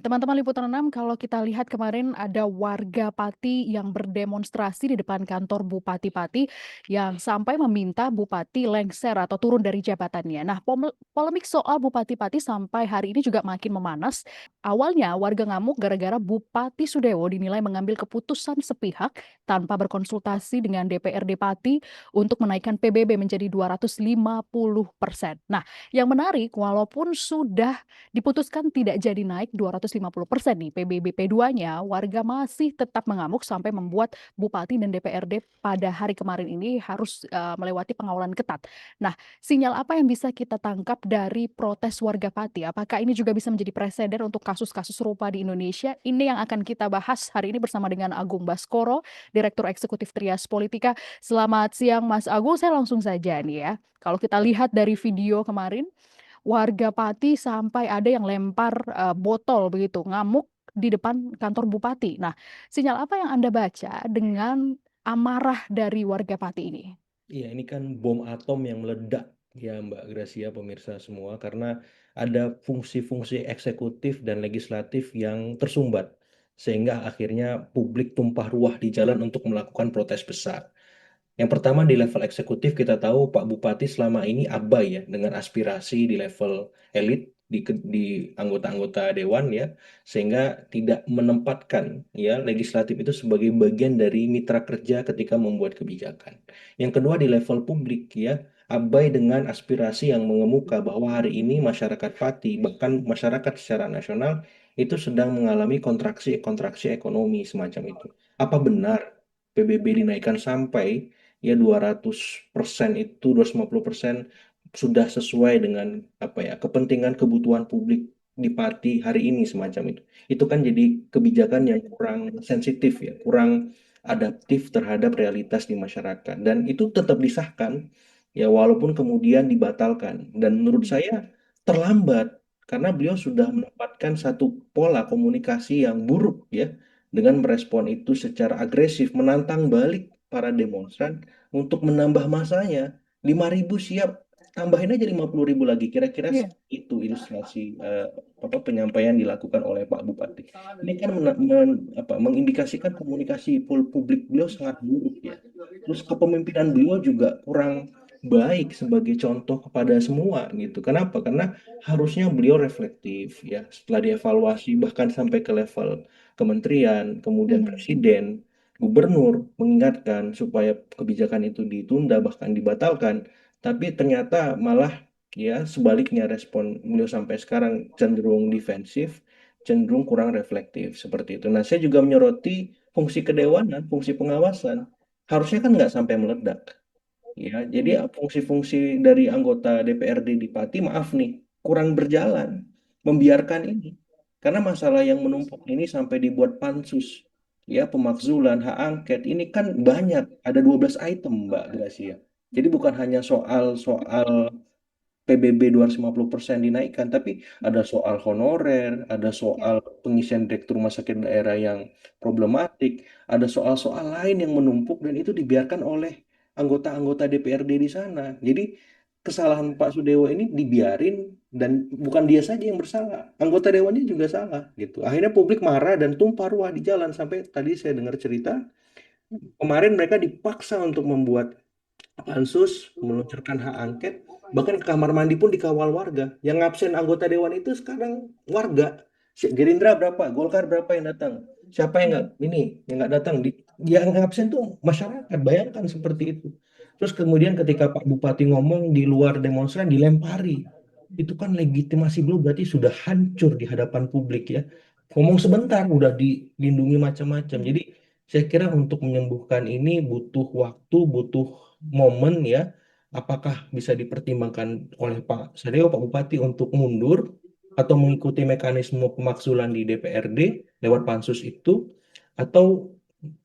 Teman-teman Liputan 6, kalau kita lihat kemarin ada warga Pati yang berdemonstrasi di depan kantor Bupati Pati yang sampai meminta Bupati lengser atau turun dari jabatannya. Nah, polemik soal Bupati Pati sampai hari ini juga makin memanas. Awalnya warga ngamuk gara-gara Bupati Sudewo dinilai mengambil keputusan sepihak tanpa berkonsultasi dengan DPRD Pati untuk menaikkan PBB menjadi 250%. Nah, yang menarik walaupun sudah diputuskan tidak jadi naik 250% nih PBB P2-nya, warga masih tetap mengamuk sampai membuat Bupati dan DPRD pada hari kemarin ini harus melewati pengawalan ketat. Nah, sinyal apa yang bisa kita tangkap dari protes warga Pati? Apakah ini juga bisa menjadi presiden untuk kasus-kasus serupa di Indonesia? Ini yang akan kita bahas hari ini bersama dengan Agung Baskoro, Direktur Eksekutif Trias Politika. Selamat siang Mas Agung, saya langsung saja nih ya. Kalau kita lihat dari video kemarin, warga Pati sampai ada yang lempar, botol begitu, ngamuk di depan kantor bupati. Nah, sinyal apa yang Anda baca dengan amarah dari warga Pati ini? Iya, ini kan bom atom yang meledak ya Mbak Gracia, pemirsa semua, karena ada fungsi-fungsi eksekutif dan legislatif yang tersumbat, sehingga akhirnya publik tumpah ruah di jalan untuk melakukan protes besar. Yang pertama di level eksekutif kita tahu Pak Bupati selama ini abai ya dengan aspirasi di level elit di anggota-anggota dewan ya, sehingga tidak menempatkan ya legislatif itu sebagai bagian dari mitra kerja ketika membuat kebijakan. Yang kedua di level publik ya, abai dengan aspirasi yang mengemuka bahwa hari ini masyarakat Pati bahkan masyarakat secara nasional itu sedang mengalami kontraksi ekonomi semacam itu. Apa benar PBB dinaikkan sampai ya 200% itu 250% sudah sesuai dengan apa ya kepentingan kebutuhan publik di Pati hari ini semacam itu. Itu kan jadi kebijakan yang kurang sensitif ya, kurang adaptif terhadap realitas di masyarakat dan itu tetap disahkan ya walaupun kemudian dibatalkan dan menurut saya terlambat karena beliau sudah menempatkan satu pola komunikasi yang buruk ya dengan merespon itu secara agresif menantang balik para demonstran untuk menambah masanya 5.000 siap tambahin aja 50.000 lagi kira-kira Iya. itu ilustrasi apa penyampaian dilakukan oleh Pak Bupati ini kan mengindikasikan komunikasi publik beliau sangat buruk ya terus kepemimpinan beliau juga kurang baik sebagai contoh kepada semua gitu kenapa karena harusnya beliau reflektif ya setelah dievaluasi bahkan sampai ke level kementerian kemudian Mhm. presiden gubernur mengingatkan supaya kebijakan itu ditunda bahkan dibatalkan, tapi ternyata malah ya sebaliknya respon beliau sampai sekarang cenderung defensif, cenderung kurang reflektif seperti itu. Nah, saya juga menyoroti fungsi kedewanan, fungsi pengawasan. Harusnya kan nggak sampai meledak. Ya, jadi fungsi-fungsi dari anggota DPRD di Pati, maaf nih, kurang berjalan, membiarkan ini. Karena masalah yang menumpuk ini sampai dibuat pansus, ya pemakzulan, hak angket, ini kan banyak, ada 12 item Mbak Gracia. Jadi bukan hanya soal PBB 250% dinaikkan, tapi ada soal honorer, ada soal Ya. pengisian direktur rumah sakit daerah yang problematik, ada soal-soal lain yang menumpuk dan itu dibiarkan oleh anggota-anggota DPRD di sana. Jadi kesalahan Pak Sudewo ini dibiarin dan bukan dia saja yang bersalah, anggota dewannya juga salah gitu. Akhirnya publik marah dan tumpah ruah di jalan sampai tadi saya dengar cerita kemarin mereka dipaksa untuk membuat pansus meluncurkan hak angket, bahkan ke kamar mandi pun dikawal warga. Yang absen anggota dewan itu sekarang warga. Gerindra berapa, Golkar berapa yang datang? Siapa yang nggak ini yang nggak datang? Yang absen tuh masyarakat. Bayangkan seperti itu. Terus kemudian ketika Pak Bupati ngomong di luar demonstran dilempari. Itu kan legitimasi beliau berarti sudah hancur di hadapan publik ya. Ngomong sebentar udah dilindungi macam-macam. Jadi saya kira untuk menyembuhkan ini butuh waktu, butuh momen ya, apakah bisa dipertimbangkan oleh Pak Sadeo, Pak Bupati untuk mundur atau mengikuti mekanisme pemakzulan di DPRD lewat pansus itu, atau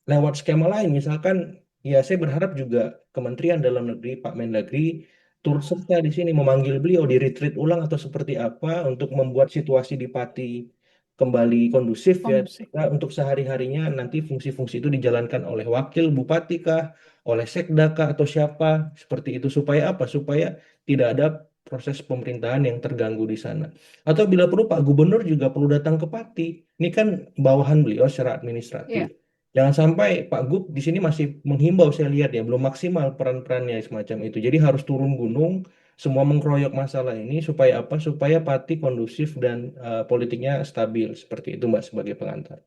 lewat skema lain, misalkan ya saya berharap juga Kementerian Dalam Negeri, Pak Mendagri turut serta di sini memanggil beliau di retreat ulang atau seperti apa untuk membuat situasi di Pati kembali kondusif ya. Kondusif. Nah, untuk sehari-harinya nanti fungsi-fungsi itu dijalankan oleh wakil bupati kah, oleh sekda kah atau siapa seperti itu supaya apa? Supaya tidak ada proses pemerintahan yang terganggu di sana. Atau bila perlu Pak Gubernur juga perlu datang ke Pati. Ini kan bawahan beliau secara administratif. Iya. Jangan sampai Pak Gub di sini masih menghimbau, saya lihat ya belum maksimal peran-perannya semacam itu. Jadi harus turun gunung, semua mengkeroyok masalah ini supaya apa? Supaya Pati kondusif dan politiknya stabil seperti itu Mbak sebagai pengantar.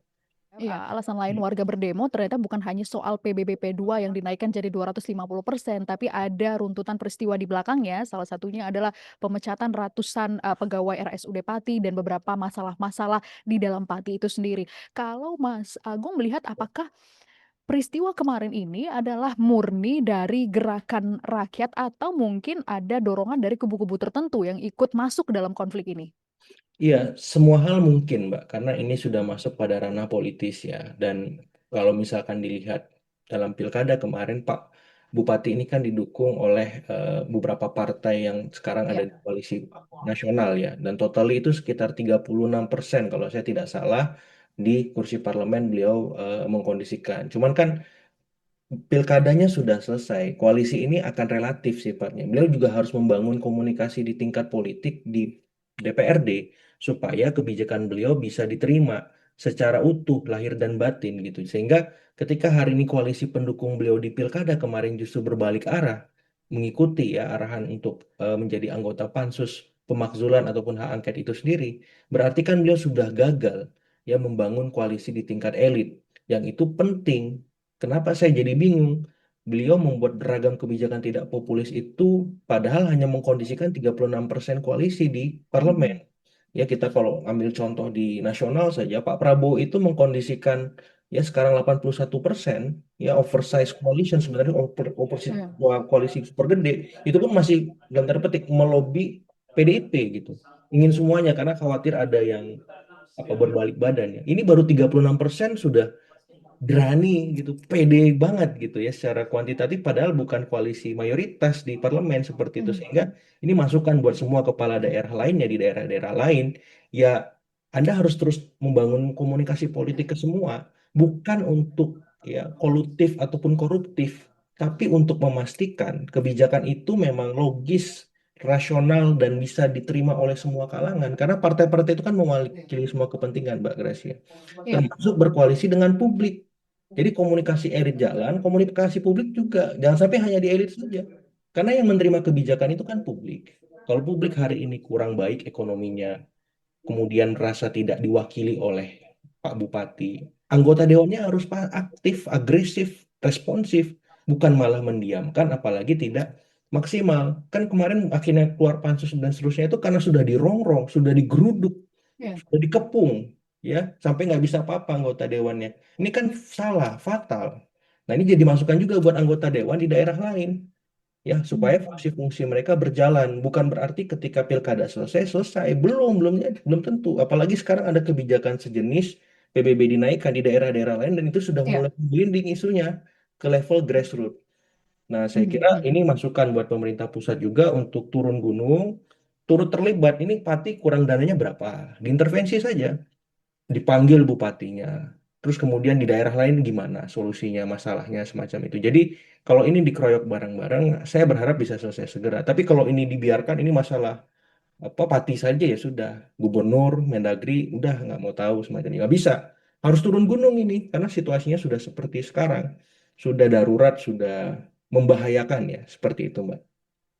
Iya, alasan lain warga berdemo ternyata bukan hanya soal PBBP 2 yang dinaikkan jadi 250%, tapi ada runtutan peristiwa di belakangnya. Salah satunya adalah pemecatan ratusan pegawai RSUD Pati dan beberapa masalah-masalah di dalam Pati itu sendiri. Kalau Mas Agung melihat apakah peristiwa kemarin ini adalah murni dari gerakan rakyat atau mungkin ada dorongan dari kubu-kubu tertentu yang ikut masuk ke dalam konflik ini? Iya, semua hal mungkin, Mbak, karena ini sudah masuk pada ranah politis ya. Dan kalau misalkan dilihat dalam pilkada kemarin, Pak Bupati ini kan didukung oleh beberapa partai yang sekarang ada Ya. di koalisi nasional ya. Dan total itu sekitar 36% kalau saya tidak salah di kursi parlemen beliau mengkondisikan. Cuman kan pilkadanya sudah selesai. Koalisi ini akan relatif sifatnya. Beliau juga harus membangun komunikasi di tingkat politik di DPRD supaya kebijakan beliau bisa diterima secara utuh, lahir dan batin gitu. Sehingga ketika hari ini koalisi pendukung beliau di pilkada kemarin justru berbalik arah, mengikuti ya arahan untuk menjadi anggota pansus pemakzulan ataupun hak angket itu sendiri, berarti kan beliau sudah gagal ya membangun koalisi di tingkat elit. Yang itu penting. Kenapa saya jadi bingung? Beliau membuat beragam kebijakan tidak populis itu padahal hanya mengkondisikan 36% koalisi di parlemen. Ya kita kalau ambil contoh di nasional saja, Pak Prabowo itu mengkondisikan ya sekarang 81% ya oversize coalition sebenarnya Iya. koalisi super gede itu pun masih dalam tanda petik melobi PDIP gitu. Ingin semuanya karena khawatir ada yang apa berbalik badan ya. Ini baru 36% sudah berani gitu, pede banget gitu ya secara kuantitatif padahal bukan koalisi mayoritas di parlemen seperti itu Hmm. sehingga ini masukan buat semua kepala daerah lainnya di daerah-daerah lain ya Anda harus terus membangun komunikasi politik ke semua bukan untuk ya kolutif ataupun koruptif tapi untuk memastikan kebijakan itu memang logis rasional dan bisa diterima oleh semua kalangan karena partai-partai itu kan mewakili semua kepentingan Mbak Gracia Iya. termasuk berkoalisi dengan publik. Jadi komunikasi elit jalan, komunikasi publik juga. Jangan sampai hanya di elit saja. Karena yang menerima kebijakan itu kan publik. Kalau publik hari ini kurang baik ekonominya, kemudian rasa tidak diwakili oleh Pak Bupati, anggota dewannya harus aktif, agresif, responsif, bukan malah mendiamkan, apalagi tidak maksimal. Kan kemarin akhirnya keluar pansus dan seterusnya itu karena sudah dirongrong, sudah digeruduk, Iya. sudah dikepung, ya sampai nggak bisa apa-apa anggota dewannya. Ini kan salah, fatal. Nah ini jadi masukan juga buat anggota dewan di daerah lain ya supaya Hmm. fungsi-fungsi mereka berjalan bukan berarti ketika pilkada selesai selesai belum tentu apalagi sekarang ada kebijakan sejenis PBB dinaikkan di daerah-daerah lain dan itu sudah Iya. mulai blending isunya ke level grassroots. Nah saya Hmm. kira Hmm. ini masukan buat pemerintah pusat juga untuk turun gunung turut terlibat ini Pati kurang dananya berapa diintervensi saja dipanggil bupatinya. Terus kemudian di daerah lain gimana solusinya, masalahnya semacam itu. Jadi kalau ini dikeroyok bareng-bareng, saya berharap bisa selesai segera. Tapi kalau ini dibiarkan, ini masalah apa Pati saja ya sudah. Gubernur, Mendagri, udah nggak mau tahu semacam ini. Nggak bisa. Harus turun gunung ini karena situasinya sudah seperti sekarang. Sudah darurat, sudah membahayakan ya. Seperti itu, Mbak.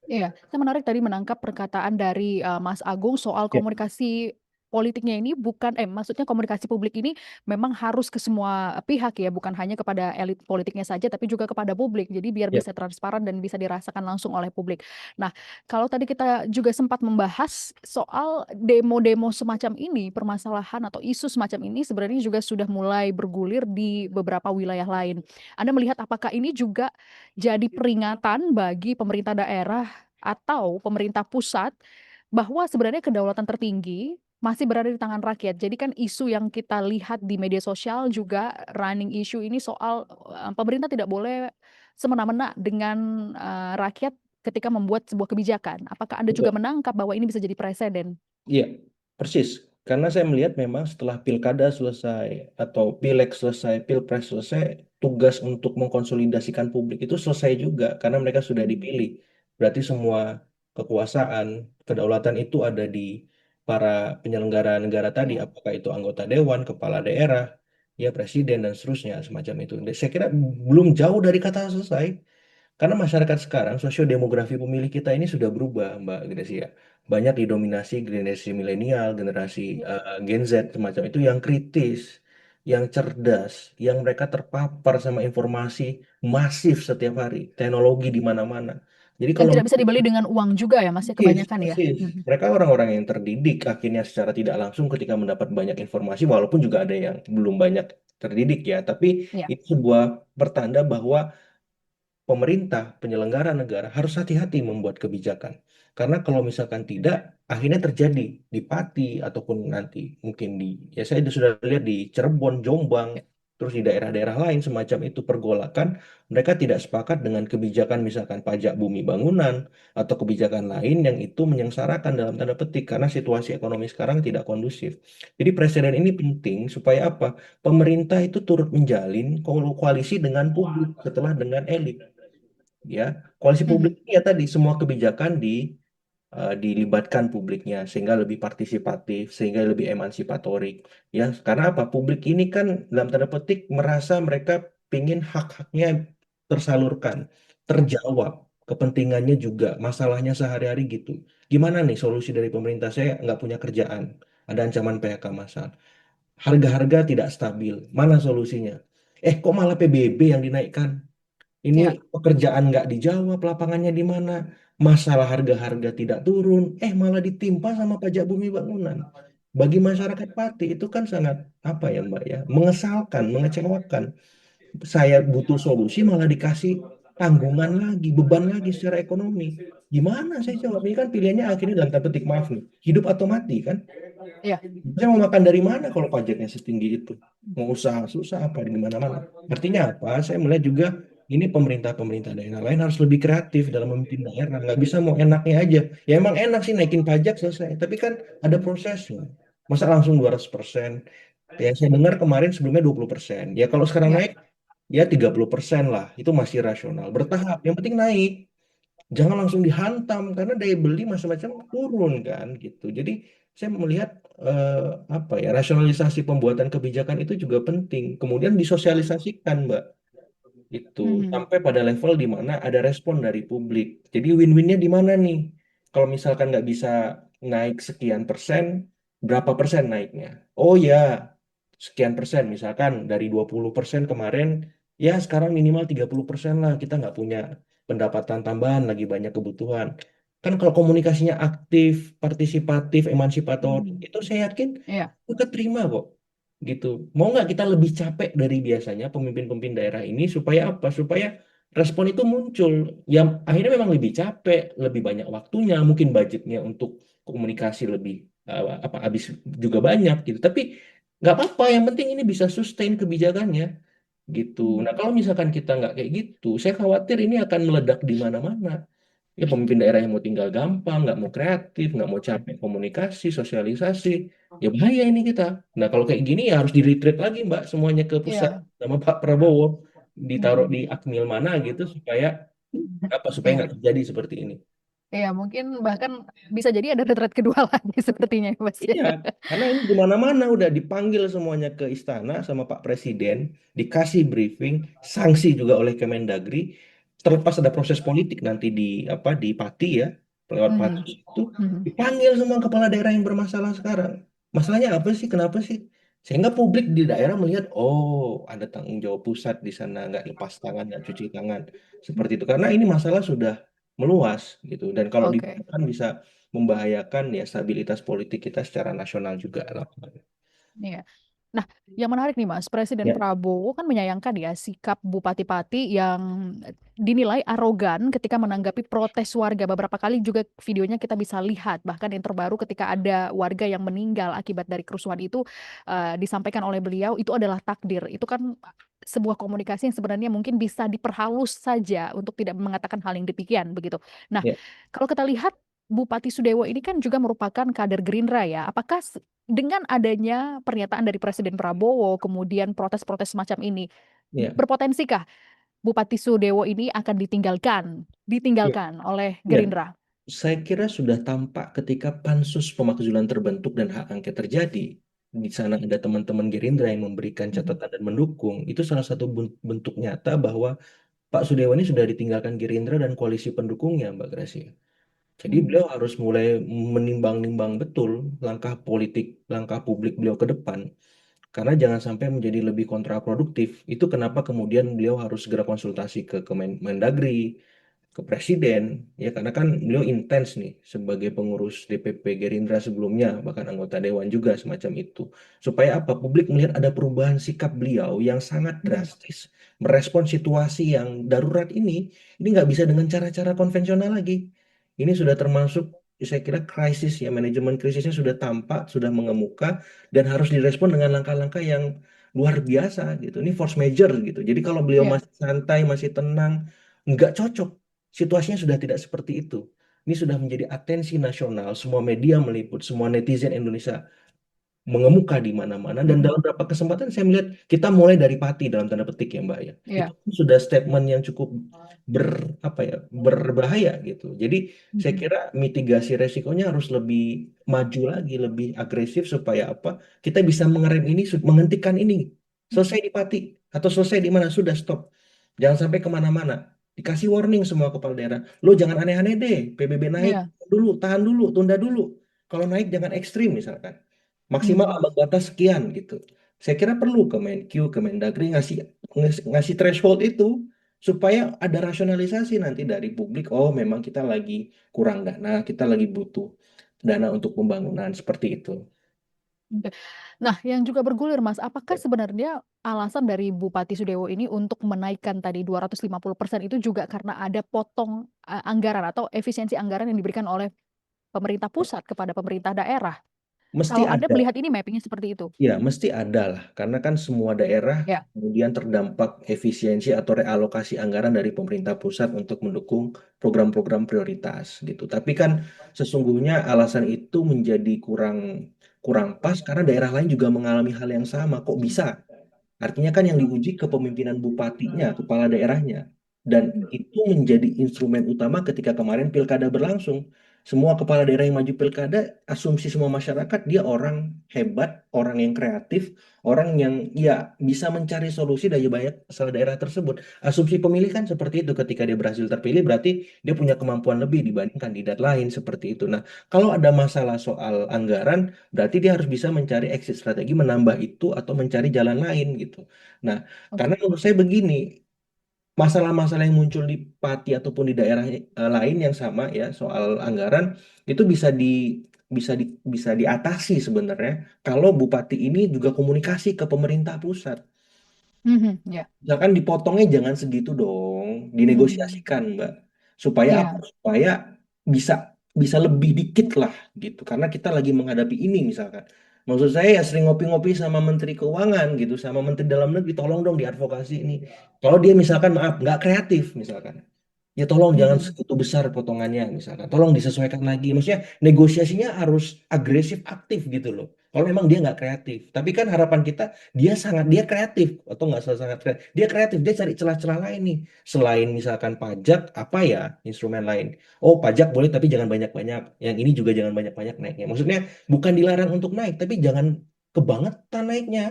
Iya, saya menarik tadi menangkap perkataan dari Mas Agung soal Ya, komunikasi politiknya ini bukan maksudnya komunikasi publik ini memang harus ke semua pihak ya, bukan hanya kepada elit politiknya saja tapi juga kepada publik. Jadi biar ya, bisa transparan dan bisa dirasakan langsung oleh publik. Nah, kalau tadi kita juga sempat membahas soal demo-demo semacam ini, permasalahan atau isu semacam ini sebenarnya juga sudah mulai bergulir di beberapa wilayah lain. Anda melihat apakah ini juga jadi peringatan bagi pemerintah daerah atau pemerintah pusat bahwa sebenarnya kedaulatan tertinggi masih berada di tangan rakyat. Jadi kan isu yang kita lihat di media sosial juga running issue ini soal pemerintah tidak boleh semena-mena dengan rakyat ketika membuat sebuah kebijakan. Apakah Anda juga betul. menangkap bahwa ini bisa jadi presiden? Iya, persis. Karena saya melihat memang setelah pilkada selesai atau pileg selesai, pilpres selesai, tugas untuk mengkonsolidasikan publik itu selesai juga karena mereka sudah Hmm. dipilih. Berarti semua kekuasaan, Kedaulatan itu ada di para penyelenggara negara tadi, Iya. apakah itu anggota dewan, kepala daerah, ya presiden dan seterusnya semacam itu. Dan saya kira belum jauh dari kata selesai. Karena masyarakat sekarang, sosiodemografi pemilih kita ini sudah berubah, Mbak Gracia. Banyak didominasi generasi milenial, generasi Gen Z, semacam itu yang kritis, yang cerdas, yang mereka terpapar sama informasi masif setiap hari, teknologi di mana-mana. Jadi Yang kalau tidak bisa dibeli dengan uang juga ya, Mas, ya, persis, kebanyakan ya? persis. Mhm. Mereka orang-orang yang terdidik akhirnya secara tidak langsung ketika mendapat banyak informasi, walaupun juga ada yang belum banyak terdidik ya, tapi Iya. itu sebuah pertanda bahwa pemerintah, penyelenggara negara harus hati-hati membuat kebijakan. Karena kalau misalkan tidak, akhirnya terjadi di Pati ataupun nanti mungkin ya saya sudah lihat di Cirebon, Jombang, Ya. terus di daerah-daerah lain semacam itu pergolakan, mereka tidak sepakat dengan kebijakan misalkan pajak bumi bangunan atau kebijakan lain yang itu menyengsarakan dalam tanda petik karena situasi ekonomi sekarang tidak kondusif. Jadi presiden ini penting supaya apa? Pemerintah itu turut menjalin koalisi dengan publik setelah dengan elit ya. Koalisi publik Mhm. ini ya tadi semua kebijakan dilibatkan publiknya sehingga lebih partisipatif, sehingga lebih emansipatorik ya. Karena apa? Publik ini kan dalam tanda petik merasa mereka pingin hak-haknya tersalurkan, Ya. terjawab, kepentingannya juga, masalahnya sehari-hari gitu. Gimana nih solusi dari pemerintah? Saya nggak punya kerjaan, ada ancaman PHK massal. Harga-harga tidak stabil. Mana solusinya? Kok malah PBB yang dinaikkan? Ini Ya. pekerjaan nggak dijawab, lapangannya di mana? Masalah harga-harga tidak turun, malah ditimpa sama pajak bumi bangunan. Bagi masyarakat Pati itu kan sangat apa ya Mbak ya, mengesalkan, mengecewakan. Saya butuh solusi malah dikasih tanggungan lagi, beban lagi secara ekonomi. Gimana saya jawab? Ini kan pilihannya akhirnya dalam tanda petik maaf nih, hidup atau mati kan? Iya. Saya mau makan dari mana kalau pajaknya setinggi itu? Mau usaha susah apa di mana-mana. Artinya apa? Saya melihat juga ini pemerintah-pemerintah daerah lain harus lebih kreatif dalam memimpin daerah. Nggak bisa mau enaknya aja. Ya emang enak sih naikin pajak selesai. Tapi kan ada prosesnya. Masa langsung 200%? Yang saya dengar kemarin sebelumnya 20%. Ya kalau sekarang Iya. naik ya 30% lah. Itu masih rasional. Bertahap. Yang penting naik. Jangan langsung dihantam karena daya beli macam-macam turun kan gitu. Jadi saya melihat eh, apa ya rasionalisasi pembuatan kebijakan itu juga penting. Kemudian disosialisasikan, Mbak. Itu Mhm. sampai pada level di mana ada respon dari publik. Jadi win-winnya di mana nih? Kalau misalkan nggak bisa naik sekian persen, berapa persen naiknya? Oh ya, sekian persen. Misalkan dari 20% kemarin, ya sekarang minimal 30% lah. Kita nggak punya pendapatan tambahan, lagi banyak kebutuhan. Kan kalau komunikasinya aktif, partisipatif, emansipator, Mhm. itu saya yakin Iya. kita terima kok gitu. Mau nggak kita lebih capek dari biasanya pemimpin-pemimpin daerah ini supaya apa? Supaya respon itu muncul. Yang akhirnya memang lebih capek, lebih banyak waktunya, mungkin budgetnya untuk komunikasi lebih apa habis juga banyak gitu. Tapi nggak apa-apa. Yang penting ini bisa sustain kebijakannya gitu. Mhm. Nah kalau misalkan kita nggak kayak gitu, saya khawatir ini akan meledak di mana-mana. Ya pemimpin daerah yang mau tinggal gampang, nggak mau kreatif, nggak mau capek komunikasi, sosialisasi, ya bahaya ini kita. Nah kalau kayak gini ya harus di-retreat lagi Mbak semuanya ke pusat Iya. sama Pak Prabowo, ditaruh Mhm. di akmil mana gitu supaya apa? Supaya Iya. nggak terjadi seperti ini. Iya, mungkin bahkan bisa jadi ada retret kedua lagi sepertinya ya, Mas, ya. Iya, karena ini di mana-mana udah dipanggil semuanya ke istana sama Pak Presiden, dikasih briefing, sanksi juga oleh Kemendagri. Terlepas ada proses politik nanti di apa di Pati ya, lewat Mhm. Pati itu Mhm. dipanggil semua kepala daerah yang bermasalah sekarang. Masalahnya apa sih? Kenapa sih? Sehingga publik di daerah melihat, oh ada tanggung jawab pusat di sana, nggak lepas tangan, nggak cuci tangan seperti itu. Karena ini masalah sudah meluas gitu, dan kalau Oke. dibiarkan bisa membahayakan ya stabilitas politik kita secara nasional juga lah. Iya. Nah, yang menarik nih Mas, Presiden Ya, Prabowo kan menyayangkan ya sikap Bupati-Pati yang dinilai arogan ketika menanggapi protes warga. Beberapa kali juga videonya kita bisa lihat, bahkan yang terbaru ketika ada warga yang meninggal akibat dari kerusuhan itu disampaikan oleh beliau itu adalah takdir. Itu kan sebuah komunikasi yang sebenarnya mungkin bisa diperhalus saja untuk tidak mengatakan hal yang demikian begitu. Nah, ya, kalau kita lihat Bupati Sudewo ini kan juga merupakan kader Gerindra ya. Apakah dengan adanya pernyataan dari Presiden Prabowo, kemudian protes-protes semacam ini, ya, berpotensikah Bupati Sudewo ini akan ditinggalkan ya, ditinggalkan oleh ya. Gerindra? Saya kira sudah tampak ketika pansus pemakzulan terbentuk dan hak angket terjadi. Di sana ada teman-teman Gerindra yang memberikan Mhm. catatan dan mendukung. Itu salah satu bentuk nyata bahwa Pak Sudewo ini sudah ditinggalkan Gerindra dan koalisi pendukungnya, Mbak Gracia. Jadi Mhm. beliau harus mulai menimbang-nimbang betul langkah politik, langkah publik beliau ke depan. Karena jangan sampai menjadi lebih kontraproduktif. Itu kenapa kemudian beliau harus segera konsultasi ke Kemendagri, ke Presiden, ya karena kan beliau intens nih sebagai pengurus DPP Gerindra sebelumnya, bahkan anggota Dewan juga semacam itu. Supaya apa? Publik melihat ada perubahan sikap beliau yang sangat Mhm. drastis, merespon situasi yang darurat ini nggak bisa dengan cara-cara konvensional lagi. Ini sudah termasuk, saya kira krisis ya, manajemen krisisnya sudah tampak, sudah mengemuka, dan harus direspon dengan langkah-langkah yang luar biasa gitu. Ini force major gitu. Jadi kalau beliau Ya. masih santai, masih tenang, nggak cocok. Situasinya sudah tidak seperti itu. Ini sudah menjadi atensi nasional. Semua media meliput, semua netizen Indonesia mengemuka di mana-mana, dan Mhm. dalam beberapa kesempatan saya melihat kita mulai dari Pati dalam tanda petik ya Mbak ya, itu Ya. sudah statement yang cukup ber apa ya berbahaya gitu. Jadi saya Mhm. kira mitigasi resikonya harus lebih maju lagi, lebih agresif supaya apa, kita bisa mengerem ini, menghentikan ini, selesai di Pati atau selesai di mana, sudah stop, jangan sampai kemana-mana. Dikasih warning semua kepala daerah, lo jangan aneh-aneh deh, PBB naik Ya. dulu, tahan dulu, tunda dulu, kalau naik jangan ekstrim misalkan, maksimal Mhm. ambang batas sekian gitu. Saya kira perlu Kemenq, Kemendagri ngasih threshold itu supaya ada rasionalisasi nanti dari publik. Oh, memang kita lagi kurang dana, kita lagi butuh dana untuk pembangunan seperti itu. Oke. Nah, yang juga bergulir, Mas, apakah sebenarnya alasan dari Bupati Sudewo ini untuk menaikkan tadi 250% itu juga karena ada potong anggaran atau efisiensi anggaran yang diberikan oleh pemerintah pusat kepada pemerintah daerah? Mesti Kalau Anda ada. melihat ini mappingnya seperti itu? Ya, mesti ada lah, karena kan semua daerah Ya. kemudian terdampak efisiensi atau realokasi anggaran dari pemerintah pusat untuk mendukung program-program prioritas gitu. Tapi kan sesungguhnya alasan itu menjadi kurang kurang pas karena daerah lain juga mengalami hal yang sama. Kok bisa? Artinya kan yang diuji kepemimpinan bupatinya, kepala daerahnya. Dan itu menjadi instrumen utama ketika kemarin pilkada berlangsung. Semua kepala daerah yang maju pilkada, asumsi semua masyarakat, dia orang hebat, orang yang kreatif, orang yang ya bisa mencari solusi dari banyak masalah daerah tersebut. Asumsi pemilih kan seperti itu, ketika dia berhasil terpilih berarti dia punya kemampuan lebih dibanding kandidat lain seperti itu. Nah, kalau ada masalah soal anggaran, berarti dia harus bisa mencari exit strategi, menambah itu atau mencari jalan lain gitu. Nah, karena Oke. menurut saya begini, masalah-masalah yang muncul di Pati ataupun di daerah lain yang sama ya soal anggaran itu bisa diatasi sebenarnya kalau bupati ini juga komunikasi ke pemerintah pusat. Mhm. Ya. Misalkan dipotongnya jangan segitu dong, Mhm. dinegosiasikan, Mbak. Supaya apa? Ya. Supaya bisa bisa lebih dikit lah gitu. Karena kita lagi menghadapi ini misalkan. Maksud saya ya sering ngopi-ngopi sama Menteri Keuangan gitu, sama Menteri Dalam Negeri, tolong dong diadvokasi ini. Kalau dia misalkan maaf nggak kreatif misalkan, ya tolong jangan Mhm. segitu besar potongannya misalkan. Tolong disesuaikan lagi. Maksudnya negosiasinya harus agresif aktif gitu loh. Kalau memang dia nggak kreatif. Tapi kan harapan kita dia kreatif atau nggak sangat kreatif. Dia kreatif, dia cari celah-celah lain nih. Selain misalkan pajak, apa ya instrumen lain? Oh, pajak boleh tapi jangan banyak-banyak. Yang ini juga jangan banyak-banyak naiknya. Maksudnya bukan dilarang untuk naik, tapi jangan kebangetan naiknya.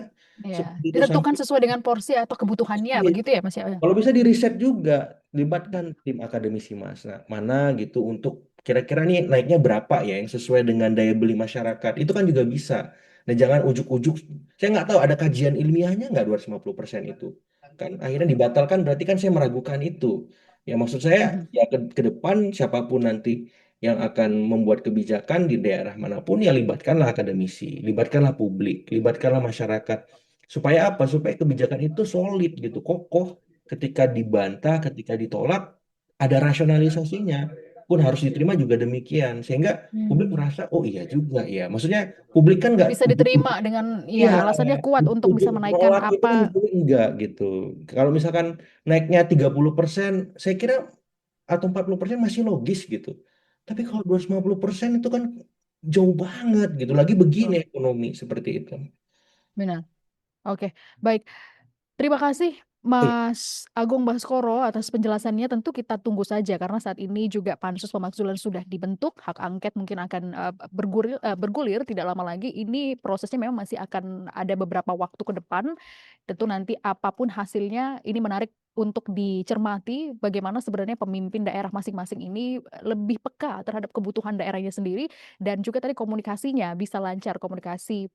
Ya. Seperti itu Ditentukan sampai sesuai dengan porsi atau kebutuhannya, iya. begitu ya, Mas ya? Kalau bisa di riset juga, libatkan tim akademisi mana gitu untuk kira-kira nih naiknya berapa ya yang sesuai dengan daya beli masyarakat. Itu kan juga bisa. Nah, jangan ujuk-ujuk. Saya nggak tahu ada kajian ilmiahnya nggak 250% itu. Kan akhirnya dibatalkan berarti kan saya meragukan itu. Ya maksud saya Mhm. ya ke depan siapapun nanti yang akan membuat kebijakan di daerah manapun ya libatkanlah akademisi, libatkanlah publik, libatkanlah masyarakat. Supaya apa? Supaya kebijakan itu solid gitu, kokoh. Ketika dibantah, ketika ditolak, ada rasionalisasinya. Pun harus diterima juga demikian. Sehingga publik Hmm. merasa, oh iya juga ya. Maksudnya publik kan nggak Bisa diterima ujuk-ujuk. dengan, ya, Iya, alasannya kuat untuk bisa ujuk menaikkan nolak itu apa. kan juga enggak gitu. Kalau misalkan naiknya 30%, saya kira atau 40% masih logis gitu. Tapi kalau 250% itu kan jauh banget gitu. Lagi begini Betul. ekonomi seperti itu. Benar. Oke, baik. Terima kasih Oh iya, Mas Agung Baskoro atas penjelasannya, tentu kita tunggu saja karena saat ini juga pansus pemakzulan sudah dibentuk, hak angket mungkin akan, bergulir tidak lama lagi. Ini prosesnya memang masih akan ada beberapa waktu ke depan. Tentu nanti apapun hasilnya ini menarik untuk dicermati bagaimana sebenarnya pemimpin daerah masing-masing ini, lebih peka terhadap kebutuhan daerahnya sendiri dan juga tadi komunikasinya bisa lancar, komunikasi,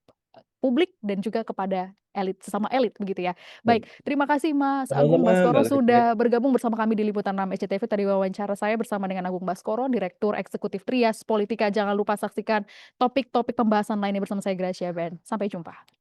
publik dan juga kepada elit, sesama elit begitu ya. Baik, baik. terima kasih Mas Agung Sama-sama Baskoro Mbak Gracia. sudah bergabung bersama kami di Liputan 6 SCTV. Tadi wawancara saya bersama dengan Agung Baskoro, Direktur Eksekutif Trias Politika. Jangan lupa saksikan topik-topik pembahasan lainnya bersama saya Gracia Ben. Sampai jumpa.